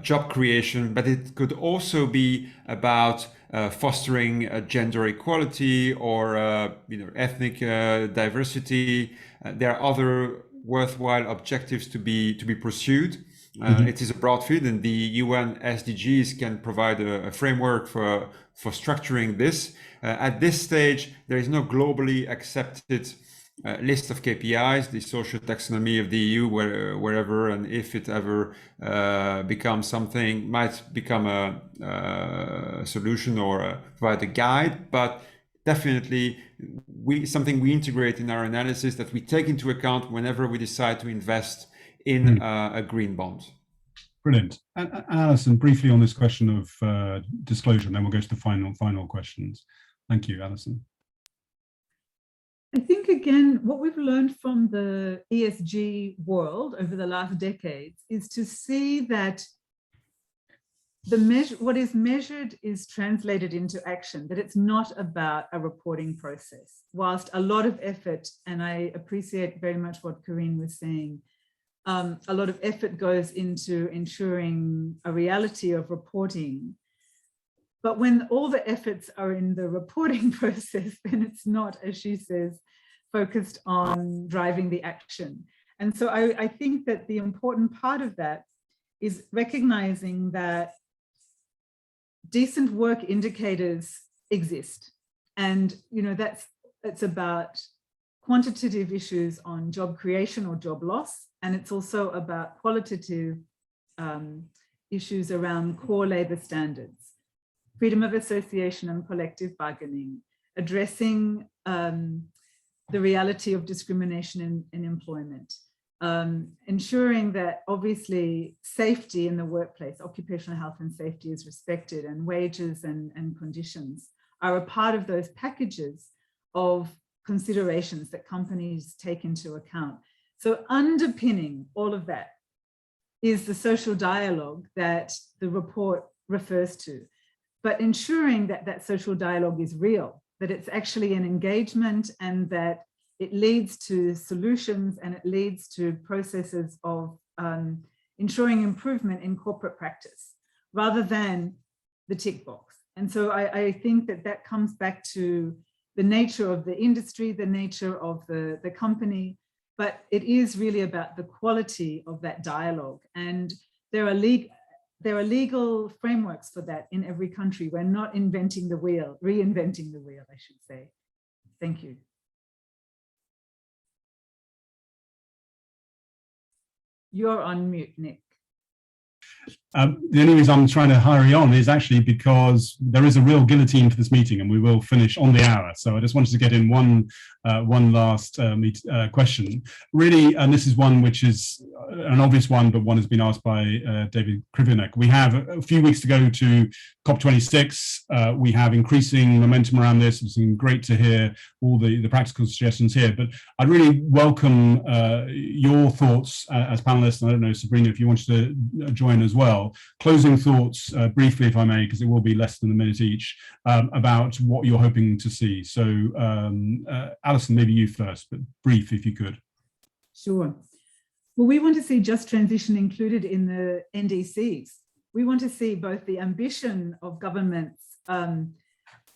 job creation, but it could also be about fostering gender equality or ethnic diversity. There are other worthwhile objectives to be pursued. It is a broad field, and the UN SDGs can provide a framework for structuring this. At this stage, there is no globally accepted list of KPIs. The social taxonomy of the EU, wherever and if it ever becomes something, might become a solution or provide a guide, but definitely something we integrate in our analysis that we take into account whenever we decide to invest in a green bond. Brilliant. And Alison, briefly on this question of disclosure, and then we'll go to the final questions. Thank you, Alison. I think, again, what we've learned from the ESG world over the last decades is to see that what is measured is translated into action, that it's not about a reporting process. Whilst a lot of effort, and I appreciate very much what Carine was saying, a lot of effort goes into ensuring a reality of reporting. But when all the efforts are in the reporting process, then it's not, as she says, focused on driving the action. And so I think that the important part of that is recognizing that decent work indicators exist. And, you know, it's about quantitative issues on job creation or job loss. And it's also about qualitative issues around core labor standards, freedom of association and collective bargaining, addressing the reality of discrimination in employment, ensuring that obviously safety in the workplace, occupational health and safety is respected, and wages and conditions are a part of those packages of considerations that companies take into account. So underpinning all of that is the social dialogue that the report refers to, but ensuring that that social dialogue is real, that it's actually an engagement, and that it leads to solutions, and it leads to processes of ensuring improvement in corporate practice rather than the tick box. And so I think that that comes back to the nature of the industry, the nature of the company, but it is really about the quality of that dialogue. And there are legal frameworks for that in every country. We're not inventing the wheel, reinventing the wheel, I should say. Thank you. You're on mute, Nick. The only reason I'm trying to hurry on is actually because there is a real guillotine for this meeting, and we will finish on the hour. So I just wanted to get in one last question. Really, and this is one which is an obvious one, but one has been asked by David Krivinek. We have a few weeks to go to COP26. We have increasing momentum around this. It's been great to hear all the practical suggestions here, but I'd really welcome your thoughts as panelists. And I don't know, Sabrina, if you wanted to join as well. Closing thoughts briefly, if I may, because it will be less than a minute each, about what you're hoping to see. So Alison, maybe you first, but brief if you could. Sure. Well, we want to see just transition included in the NDCs. We want to see both the ambition of governments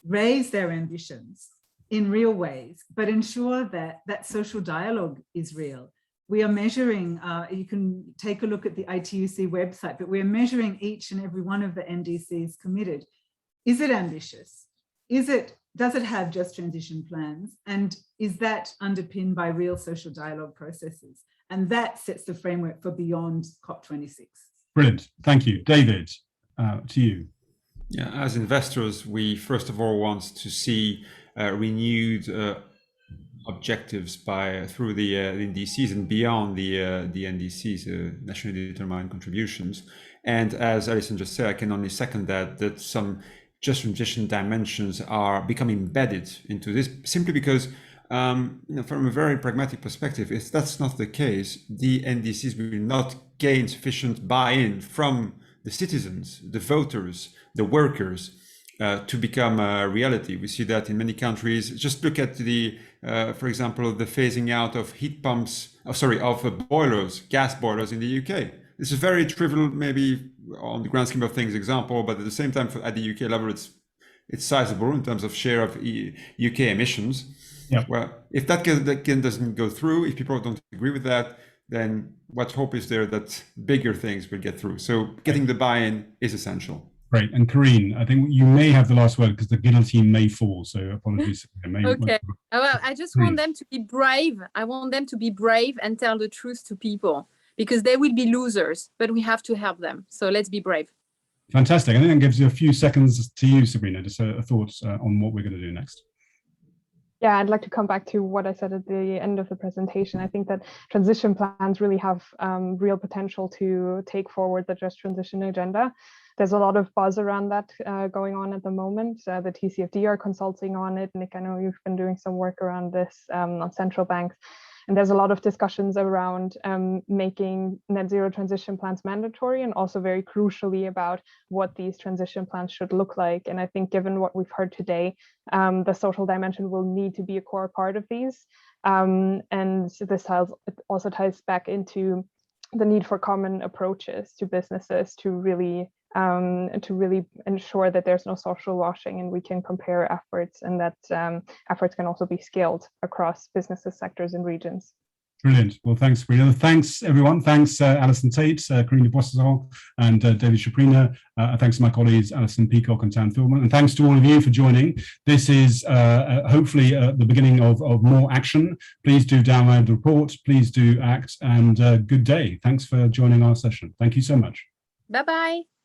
raise their ambitions in real ways, but ensure that that social dialogue is real. We are measuring, you can take a look at the ITUC website, but we're measuring each and every one of the NDCs committed. Is it ambitious? Does it have just transition plans? And is that underpinned by real social dialogue processes? And that sets the framework for beyond COP26. Brilliant, thank you. David, to you. Yeah, as investors, we first of all want to see renewed objectives through the NDCs and beyond the NDCs, nationally determined contributions. And as Alison just said, I can only second that some just transition dimensions are becoming embedded into this, simply because from a very pragmatic perspective, if that's not the case, the NDCs will not gain sufficient buy-in from the citizens, the voters, the workers, to become a reality. We see that in many countries. Just look at for example, the phasing out of heat pumps, of boilers, gas boilers in the UK. This is very trivial, maybe on the grand scheme of things example, but at the same time, at the UK level, it's sizable in terms of share of UK emissions. Yep. Well, if that doesn't go through, if people don't agree with that, then what hope is there that bigger things will get through? So getting the buy-in is essential. Great. And Carine, I think you may have the last word because the guillotine may fall. So apologies. Okay. Well, I just want them to be brave. I want them to be brave and tell the truth to people, because they will be losers, but we have to help them. So let's be brave. Fantastic. I think that gives you a few seconds to you, Sabrina, just thoughts on what we're going to do next. Yeah, I'd like to come back to what I said at the end of the presentation. I think that transition plans really have real potential to take forward the just transition agenda. There's a lot of buzz around that going on at the moment. The TCFD are consulting on it. Nick, I know you've been doing some work around this on central banks. And there's a lot of discussions around making net zero transition plans mandatory, and also very crucially about what these transition plans should look like. And I think given what we've heard today, the social dimension will need to be a core part of these. And this also ties back into the need for common approaches to businesses to really ensure that there's no social washing, and we can compare efforts, and that efforts can also be scaled across businesses, sectors, and regions. Brilliant. Well, thanks, Sabrina. Thanks, everyone. Thanks, Alison Tate, Carine Boissezon, and David Czupryna. Thanks to my colleagues, Alison Peacock and Tam Philman. And thanks to all of you for joining. This is hopefully the beginning of more action. Please do download the report. Please do act, and good day. Thanks for joining our session. Thank you so much. Bye-bye.